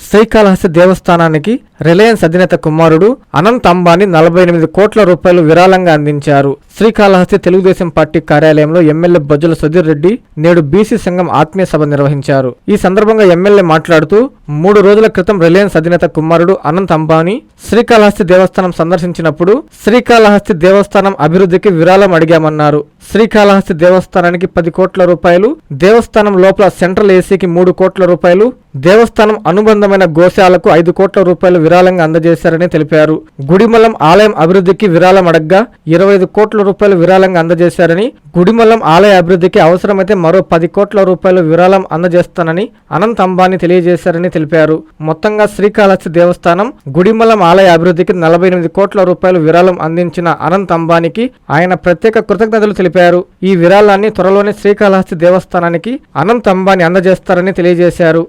శ్రీకాళహస్తి దేవస్థానానికి రిలయన్స్ అధినేత కుమారుడు అనంత్ అంబానీ 48 కోట్ల రూపాయలు విరాళంగా అందించారు. శ్రీకాళహస్తి తెలుగుదేశం పార్టీ కార్యాలయంలో ఎమ్మెల్యే బొజ్జల సుధీర్ రెడ్డి నేడు బీసీ సంఘం ఆత్మీయ సభ నిర్వహించారు. ఈ సందర్భంగా ఎమ్మెల్యే మాట్లాడుతూ 3 రోజుల క్రితం రిలయన్స్ అధినేత కుమారుడు అనంత్ అంబానీ శ్రీకాళహస్తి దేవస్థానం సందర్శించినప్పుడు శ్రీకాళహస్తి దేవస్థానం అభివృద్ధికి విరాళం అడిగామన్నారు. శ్రీకాళహస్తి దేవస్థానానికి 10 కోట్ల రూపాయలు, దేవస్థానం లోపల సెంట్రల్ ఏసీకి 3 కోట్ల రూపాయలు, దేవస్థానం అనుబంధమైన గోశాలకు 5 కోట్ల రూపాయలు విరాళంగా అందజేశారని తెలిపారు. గుడిమల్లం ఆలయం అభివృద్ధికి విరాళం అడగ్గా 25 కోట్ల రూపాయలు విరాళంగా అందజేశారని, గుడిమల్లం ఆలయ అభివృద్ధికి అవసరమైతే మరో 10 కోట్ల రూపాయలు విరాళం అందజేస్తానని అనంత్ అంబానీ తెలియజేశారని తెలిపారు. మొత్తంగా శ్రీకాళహస్తి దేవస్థానం, గుడిమల్లం ఆలయ అభివృద్ధికి 48 కోట్ల రూపాయలు విరాళం అందించిన అనంత్ అంబానీకి ఆయన ప్రత్యేక కృతజ్ఞతలు తెలిపారు. ఈ విరాళాన్ని త్వరలోనే శ్రీకాళహస్తి దేవస్థానానికి అనంత్ అంబానీ అందజేస్తారని తెలియజేశారు.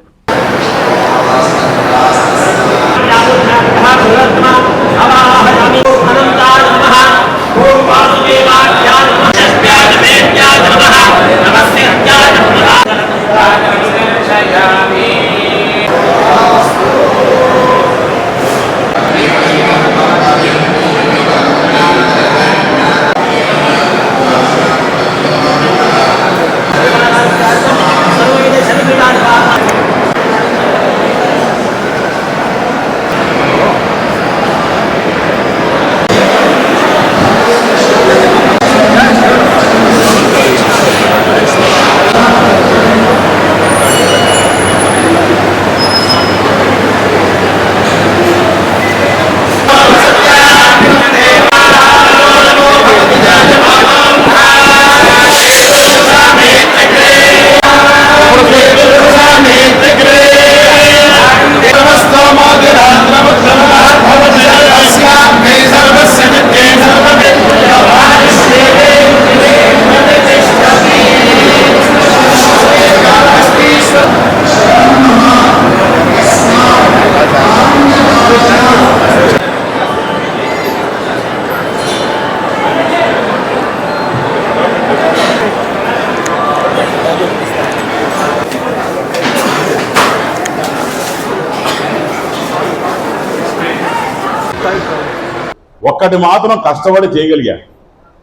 ఒక్కటి మాత్రం కష్టపడి చేయగలిగా.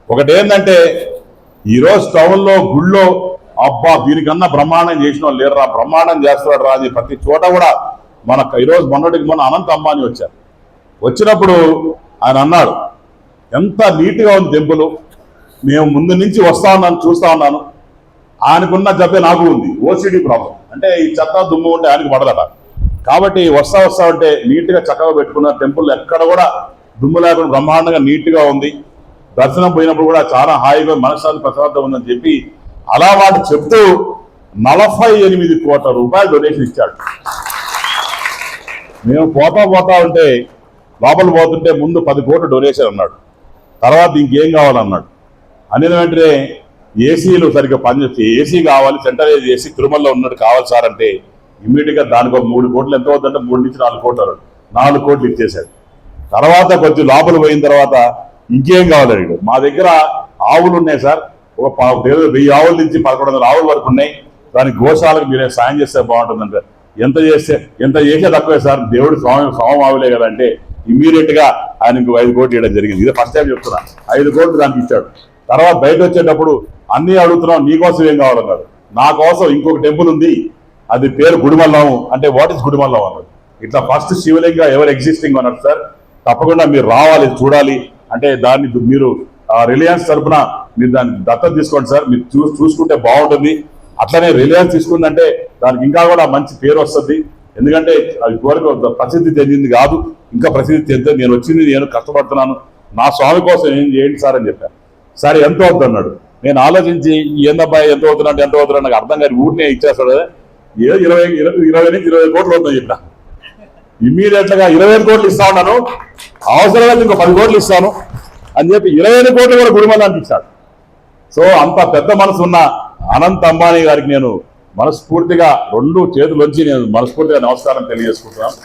ఒకటి ఏంటంటే ఈరోజు టౌన్లో గుళ్ళో అబ్బా దీనికన్నా బ్రహ్మాండం చేసిన వాళ్ళు లేరు రా, బ్రహ్మాండం చేస్తున్నాడు రా అని ప్రతి చోట కూడా ఈరోజు మొన్నటికి మొన్న అనంత్ అంబానీ వచ్చారు. వచ్చినప్పుడు ఆయన అన్నాడు, ఎంత నీట్గా ఉంది టెంపుల్, మేము ముందు నుంచి వస్తా ఉన్నాను చూస్తా ఉన్నాను. ఆయనకున్న జబ్బే నాకు ఉంది, ఓసిడి ప్రాబ్లం. అంటే ఈ చెత్త దుమ్ము ఉంటే ఆయనకు పడదట. కాబట్టి వస్తా ఉంటే నీట్గా చక్కగా పెట్టుకున్న టెంపుల్ ఎక్కడ కూడా దుమ్ము లేకుండా బ్రహ్మాండంగా నీట్గా ఉంది. దర్శనం పోయినప్పుడు కూడా చాలా హాయిగా మనశ్శాంతి ప్రశాంతం ఉందని చెప్పి అలా వాడు చెప్తూ 48 కోట్ల రూపాయలు డొనేషన్ ఇచ్చాడు. మేము పోతా ఉంటే లోపల పోతుంటే ముందు 10 కోట్ల డొనేషన్ అన్నాడు. తర్వాత ఇంకేం కావాలన్నాడు. అనిన వెంటనే ఏసీలు సరిగ్గా పనిచేస్తే ఏసీ కావాలి, సెంట్రల్ ఏసీ తిరుమలలో ఉన్నట్టు కావాలి సార్ అంటే ఇమ్మీడియట్గా దానికి 3 కోట్లు ఎంత అవుతుందంటే 3 నుంచి 4 కోట్లు 4 కోట్లు ఇచ్చేశాడు. తర్వాత కొంచెం లోపల పోయిన తర్వాత ఇంకేం కావాలన్నాడు. మా దగ్గర ఆవులు ఉన్నాయి సార్, ఒక 1000 ఆవుల నుంచి 1100 ఆవుల వరకు ఉన్నాయి, దానికి గోశాలకు మీరే సాయం చేస్తే బాగుంటుందంటే ఎంత చేసే తక్కువే సార్, దేవుడు స్వామి ఆవులే కదా అంటే ఇమ్మీడియట్గా ఆయనకు 5 కోట్లు ఇవ్వడం జరిగింది. ఇదే ఫస్ట్ టైం చెప్తున్నా. 5 కోట్లు దానికి ఇచ్చాడు. తర్వాత బయట వచ్చేటప్పుడు అన్నీ అడుగుతున్నాం, నీకోసం ఏం కావాలన్నాడు. నా కోసం ఇంకొక టెంపుల్ ఉంది, అది పేరు గుడిమల్లం అంటే వాట్ ఇస్ గుడిమల్లం అన్నాడు. ఇట్లా ఫస్ట్ శివలింగ ఎవరు ఎగ్జిస్టింగ్ అన్నాడు. సార్ తప్పకుండా మీరు రావాలి చూడాలి అంటే దాన్ని మీరు రిలయన్స్ తరఫున మీరు దాన్ని దత్తత తీసుకోండి సార్, మీరు చూసుకుంటే బాగుంటుంది. అట్లనే రిలయన్స్ తీసుకుందంటే దానికి ఇంకా కూడా మంచి పేరు వస్తుంది. ఎందుకంటే అది వరకు ప్రసిద్ధి చెందింది కాదు, ఇంకా ప్రసిద్ధి చెందింది. నేను వచ్చింది, నేను కష్టపడుతున్నాను, నా స్వామి కోసం ఏం చేయండి సార్ అని చెప్పాను. సరే ఎంత అవుతుంది అన్నాడు. నేను ఆలోచించి ఏందబ్బాయి ఎంత అవుతున్నా నాకు అర్థం కాదు, ఊరినే ఇచ్చేస్తాడు. ఏదో 20 నుంచి 25 కోట్లు అవుతుందని చెప్పిన. ఇమ్మీడియట్గా 25 కోట్లు ఇస్తా ఉన్నాను, అవసరమైతే ఇంకో 10 కోట్లు ఇస్తాను అని చెప్పి 25 కోట్లు కూడా గుడిమల్లానికి ఇచ్చాడు. సో అంత పెద్ద మనసు ఉన్న అనంత్ అంబానీ గారికి నేను మనస్ఫూర్తిగా 2 చేతులొంచి నేను మనస్ఫూర్తిగా నమస్కారం తెలియజేసుకుంటున్నాను.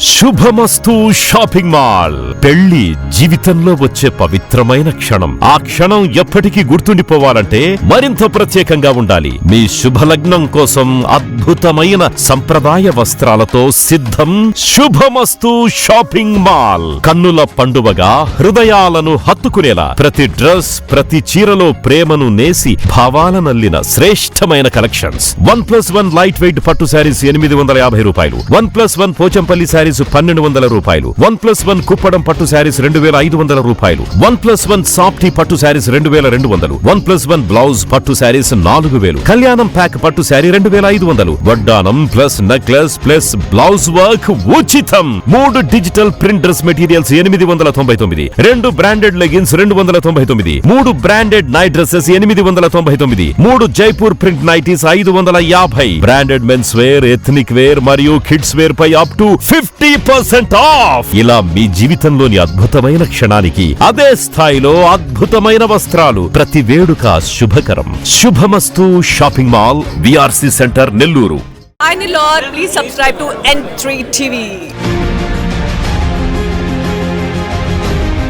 శుభమస్తు షాపింగ్ మాల్. పెళ్లి జీవితంలో వచ్చే పవిత్రమైన క్షణం. ఆ క్షణం ఎప్పటికీ గుర్తుండిపోవాలంటే మరింత ప్రత్యేకంగా ఉండాలి. మీ శుభలగ్నం కోసం అద్భుతమైన సంప్రదాయ వస్త్రాలతో సిద్ధం శుభమస్తు షాపింగ్ మాల్. కన్నుల పండువగా హృదయాలను హత్తుకునేలా ప్రతి డ్రెస్, ప్రతి చీరలో ప్రేమను నేసి భావాలనల్లిన శ్రేష్టమైన కలెక్షన్స్. 1+1 లైట్ వెయిట్ పట్టు శారీస్ 850 రూపాయలు. 1+1 పోచంపల్లి శారీస్ 1200 రూపాయలు. 1+1 కుప్పడం పట్టు శారీస్ 2500 రూపాయలు. 1+1 సాఫ్టీ పట్టు శారీస్ 2200. 1+1 బ్లౌజ్ పట్టు శారీస్ 4000. కళ్యాణం ప్యాక్ పట్టు శారీ 2500. వడ్డానం plus necklace plus blouse work ఉచితం. 3 digital print dress materials 899. 2 branded leggings 299. 3 branded night dresses 899. 3 Jaipur print nighties 550. Branded men's wear, ethnic wear మరియు కిడ్స్ వేర్ పై అప్ టు 50% ఆఫ్. ఇలా మీ జీవితంలోని అద్భుతమైన క్షణానికి అదే స్థాయిలో అద్భుతమైన వస్త్రాలు. ప్రతి వేడుక శుభకరం. శుభమస్తు shopping mall, VRC centre, Nellore. Hi Nilor, please subscribe to N3 TV.